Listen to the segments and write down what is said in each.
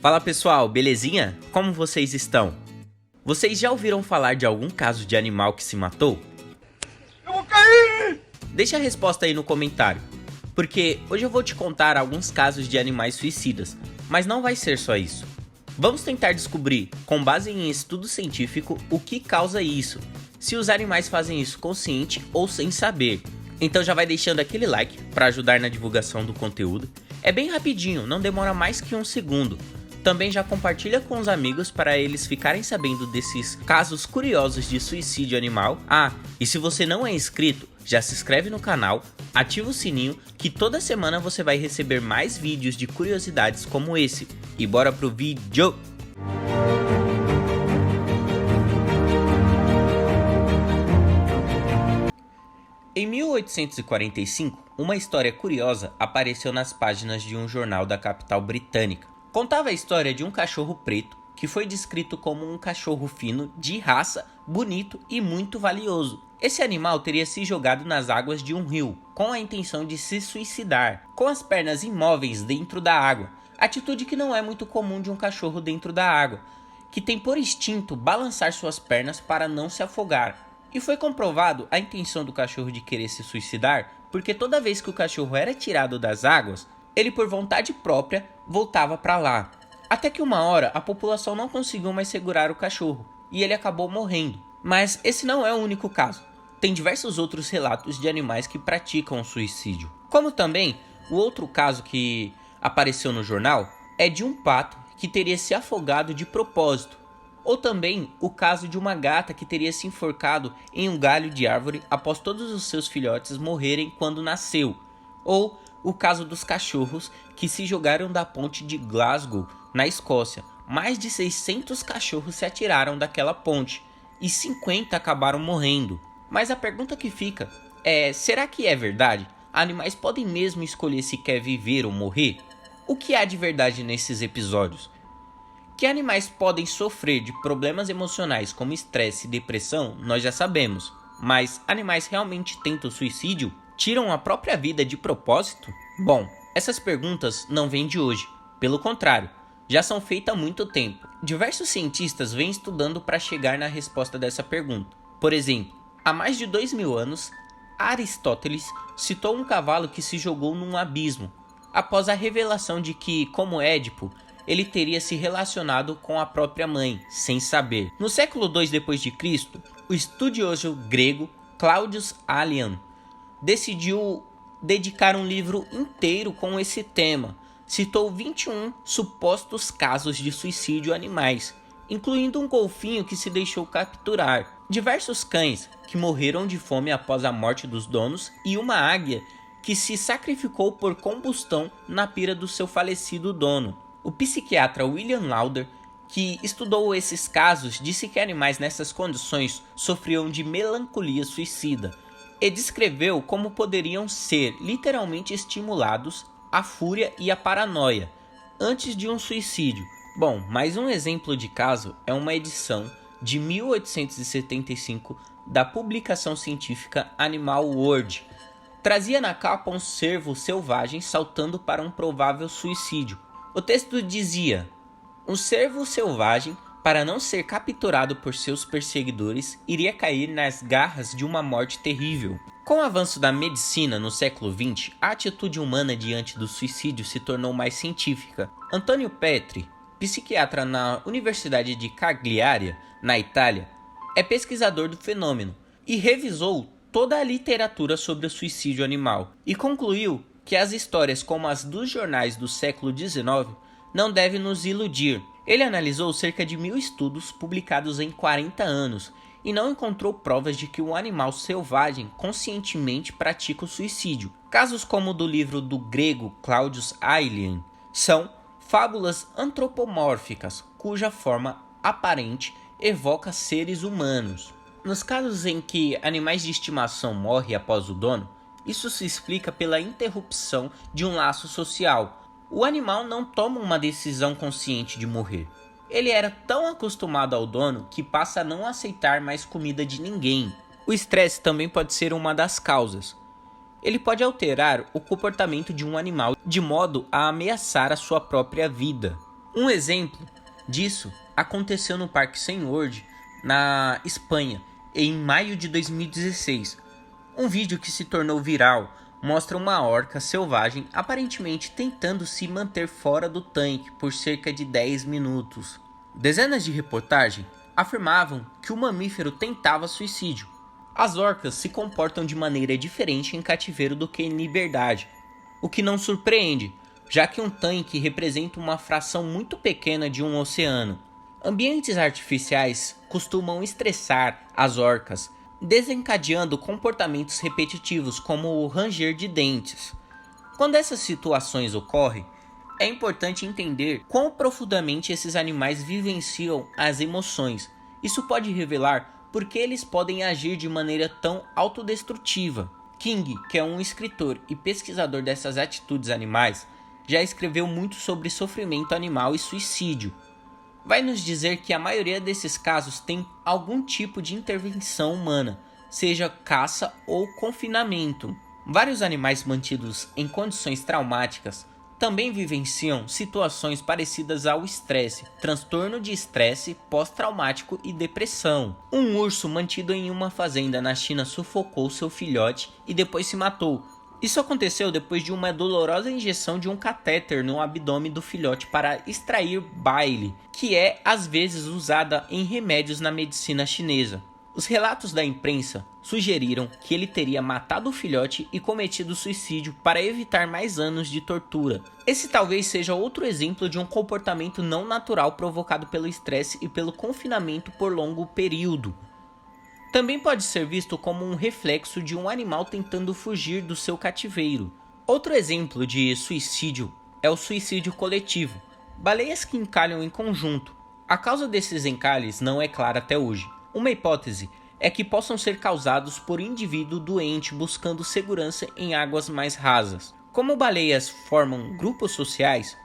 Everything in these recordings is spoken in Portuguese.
Fala pessoal, belezinha? Como vocês estão? Vocês já ouviram falar de algum caso de animal que se matou? Eu vou cair! Deixa a resposta aí no comentário, porque hoje eu vou te contar alguns casos de animais suicidas, mas não vai ser só isso. Vamos tentar descobrir, com base em estudo científico, o que causa isso, se os animais fazem isso consciente ou sem saber. Então já vai deixando aquele like para ajudar na divulgação do conteúdo. É bem rapidinho, não demora mais que um segundo. Também já compartilha com os amigos para eles ficarem sabendo desses casos curiosos de suicídio animal. Ah, e se você não é inscrito, já se inscreve no canal, ativa o sininho que toda semana você vai receber mais vídeos de curiosidades como esse. E bora pro vídeo! Em 1845, uma história curiosa apareceu nas páginas de um jornal da capital britânica. Contava a história de um cachorro preto que foi descrito como um cachorro fino, de raça, bonito e muito valioso. Esse animal teria se jogado nas águas de um rio, com a intenção de se suicidar, com as pernas imóveis dentro da água, atitude que não é muito comum de um cachorro dentro da água, que tem por instinto balançar suas pernas para não se afogar. E foi comprovado a intenção do cachorro de querer se suicidar, porque toda vez que o cachorro era tirado das águas, ele por vontade própria voltava para lá. Até que uma hora a população não conseguiu mais segurar o cachorro, e ele acabou morrendo. Mas esse não é o único caso. Tem diversos outros relatos de animais que praticam o suicídio. Como também, o outro caso que apareceu no jornal é de um pato que teria se afogado de propósito. Ou também o caso de uma gata que teria se enforcado em um galho de árvore após todos os seus filhotes morrerem quando nasceu. Ou o caso dos cachorros que se jogaram da ponte de Glasgow, na Escócia. Mais de 600 cachorros se atiraram daquela ponte e 50 acabaram morrendo. Mas a pergunta que fica é, será que é verdade? Animais podem mesmo escolher se quer viver ou morrer? O que há de verdade nesses episódios? Que animais podem sofrer de problemas emocionais como estresse e depressão, nós já sabemos. Mas animais realmente tentam suicídio? Tiram a própria vida de propósito? Bom, essas perguntas não vêm de hoje. Pelo contrário, já são feitas há muito tempo. Diversos cientistas vêm estudando para chegar na resposta dessa pergunta. Por exemplo, há mais de 2000 anos, Aristóteles citou um cavalo que se jogou num abismo, após a revelação de que, como Édipo, ele teria se relacionado com a própria mãe, sem saber. No século II d.C., o estudioso grego Claudius Aelian decidiu dedicar um livro inteiro com esse tema. Citou 21 supostos casos de suicídio animais, incluindo um golfinho que se deixou capturar, diversos cães que morreram de fome após a morte dos donos e uma águia que se sacrificou por combustão na pira do seu falecido dono. O psiquiatra William Lauder, que estudou esses casos, disse que animais nessas condições sofriam de melancolia suicida e descreveu como poderiam ser literalmente estimulados a fúria e a paranoia antes de um suicídio. Bom, mais um exemplo de caso é uma edição de 1875 da publicação científica Animal World. Trazia na capa um cervo selvagem saltando para um provável suicídio. O texto dizia: um cervo selvagem, para não ser capturado por seus perseguidores, iria cair nas garras de uma morte terrível. Com o avanço da medicina no século XX, a atitude humana diante do suicídio se tornou mais científica. Antonio Petri, psiquiatra na Universidade de Cagliari, na Itália, é pesquisador do fenômeno e revisou toda a literatura sobre o suicídio animal e concluiu que as histórias como as dos jornais do século XIX não devem nos iludir. Ele analisou cerca de 1000 estudos publicados em 40 anos e não encontrou provas de que um animal selvagem conscientemente pratica o suicídio. Casos como o do livro do grego Claudius Aelian são fábulas antropomórficas, cuja forma aparente evoca seres humanos. Nos casos em que animais de estimação morrem após o dono, isso se explica pela interrupção de um laço social. O animal não toma uma decisão consciente de morrer. Ele era tão acostumado ao dono que passa a não aceitar mais comida de ninguém. O estresse também pode ser uma das causas. Ele pode alterar o comportamento de um animal de modo a ameaçar a sua própria vida. Um exemplo disso aconteceu no Parque SeaWorld, na Espanha, em maio de 2016. Um vídeo que se tornou viral mostra uma orca selvagem aparentemente tentando se manter fora do tanque por cerca de 10 minutos. Dezenas de reportagens afirmavam que o mamífero tentava suicídio. As orcas se comportam de maneira diferente em cativeiro do que em liberdade, o que não surpreende, já que um tanque representa uma fração muito pequena de um oceano. Ambientes artificiais costumam estressar as orcas, desencadeando comportamentos repetitivos como o ranger de dentes. Quando essas situações ocorrem, é importante entender quão profundamente esses animais vivenciam as emoções. Isso pode revelar por que eles podem agir de maneira tão autodestrutiva. King, que é um escritor e pesquisador dessas atitudes animais, já escreveu muito sobre sofrimento animal e suicídio. Vai nos dizer que a maioria desses casos tem algum tipo de intervenção humana, seja caça ou confinamento. Vários animais mantidos em condições traumáticas também vivenciam situações parecidas ao estresse, transtorno de estresse pós-traumático e depressão. Um urso mantido em uma fazenda na China sufocou seu filhote e depois se matou. Isso aconteceu depois de uma dolorosa injeção de um catéter no abdômen do filhote para extrair bile, que é às vezes usada em remédios na medicina chinesa. Os relatos da imprensa sugeriram que ele teria matado o filhote e cometido suicídio para evitar mais anos de tortura. Esse talvez seja outro exemplo de um comportamento não natural provocado pelo estresse e pelo confinamento por longo período. Também pode ser visto como um reflexo de um animal tentando fugir do seu cativeiro. Outro exemplo de suicídio é o suicídio coletivo. Baleias que encalham em conjunto. A causa desses encalhes não é clara até hoje. Uma hipótese é que possam ser causados por indivíduo doente buscando segurança em águas mais rasas. Como baleias formam grupos sociais,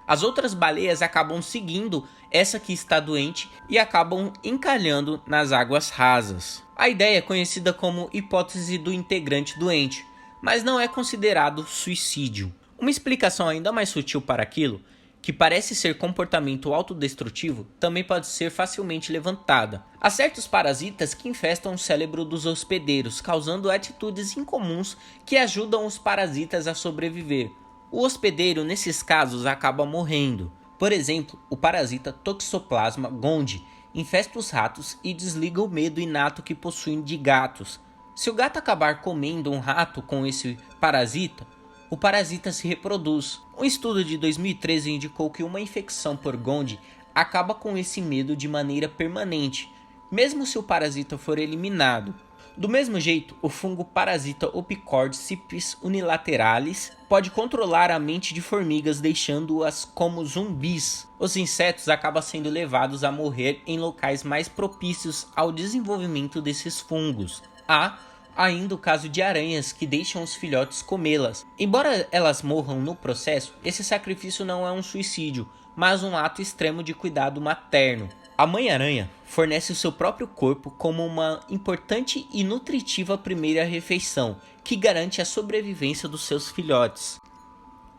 as outras baleias acabam seguindo essa que está doente e acabam encalhando nas águas rasas. A ideia é conhecida como hipótese do integrante doente, mas não é considerado suicídio. Uma explicação ainda mais sutil para aquilo, que parece ser comportamento autodestrutivo, também pode ser facilmente levantada. Há certos parasitas que infestam o cérebro dos hospedeiros, causando atitudes incomuns que ajudam os parasitas a sobreviver. O hospedeiro, nesses casos, acaba morrendo. Por exemplo, o parasita Toxoplasma gondii infesta os ratos e desliga o medo inato que possuem de gatos. Se o gato acabar comendo um rato com esse parasita, o parasita se reproduz. Um estudo de 2013 indicou que uma infecção por gondii acaba com esse medo de maneira permanente, mesmo se o parasita for eliminado. Do mesmo jeito, o fungo parasita Opicordyceps unilateralis pode controlar a mente de formigas, deixando-as como zumbis. Os insetos acabam sendo levados a morrer em locais mais propícios ao desenvolvimento desses fungos. Há ainda o caso de aranhas que deixam os filhotes comê-las. Embora elas morram no processo, esse sacrifício não é um suicídio, mas um ato extremo de cuidado materno. A mãe-aranha fornece o seu próprio corpo como uma importante e nutritiva primeira refeição, que garante a sobrevivência dos seus filhotes.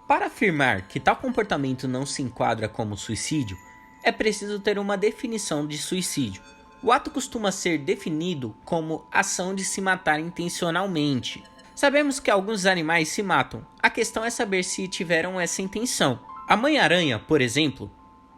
Para afirmar que tal comportamento não se enquadra como suicídio, é preciso ter uma definição de suicídio. O ato costuma ser definido como ação de se matar intencionalmente. Sabemos que alguns animais se matam, a questão é saber se tiveram essa intenção. A mãe-aranha, por exemplo,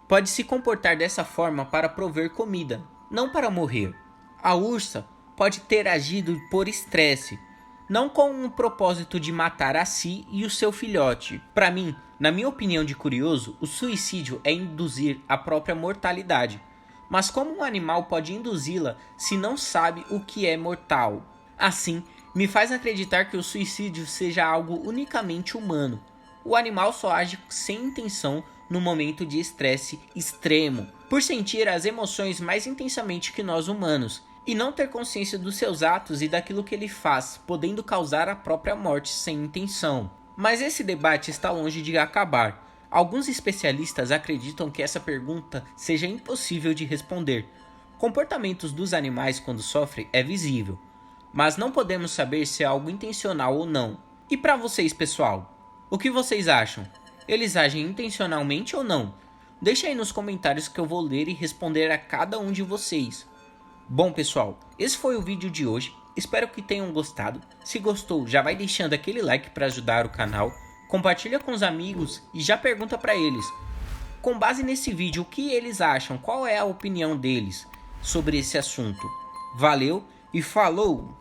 pode se comportar dessa forma para prover comida, não para morrer. A ursa pode ter agido por estresse, não com um propósito de matar a si e o seu filhote. Para mim, na minha opinião de curioso, o suicídio é induzir a própria mortalidade. Mas como um animal pode induzi-la se não sabe o que é mortal? Assim, me faz acreditar que o suicídio seja algo unicamente humano. O animal só age sem intenção no momento de estresse extremo, por sentir as emoções mais intensamente que nós humanos, e não ter consciência dos seus atos e daquilo que ele faz, podendo causar a própria morte sem intenção. Mas esse debate está longe de acabar. Alguns especialistas acreditam que essa pergunta seja impossível de responder. Comportamentos dos animais quando sofrem é visível, mas não podemos saber se é algo intencional ou não. E para vocês, pessoal, o que vocês acham? Eles agem intencionalmente ou não? Deixa aí nos comentários que eu vou ler e responder a cada um de vocês. Bom pessoal, esse foi o vídeo de hoje, espero que tenham gostado. Se gostou, já vai deixando aquele like para ajudar o canal, compartilha com os amigos e já pergunta para eles, com base nesse vídeo, o que eles acham, qual é a opinião deles sobre esse assunto. Valeu e falou!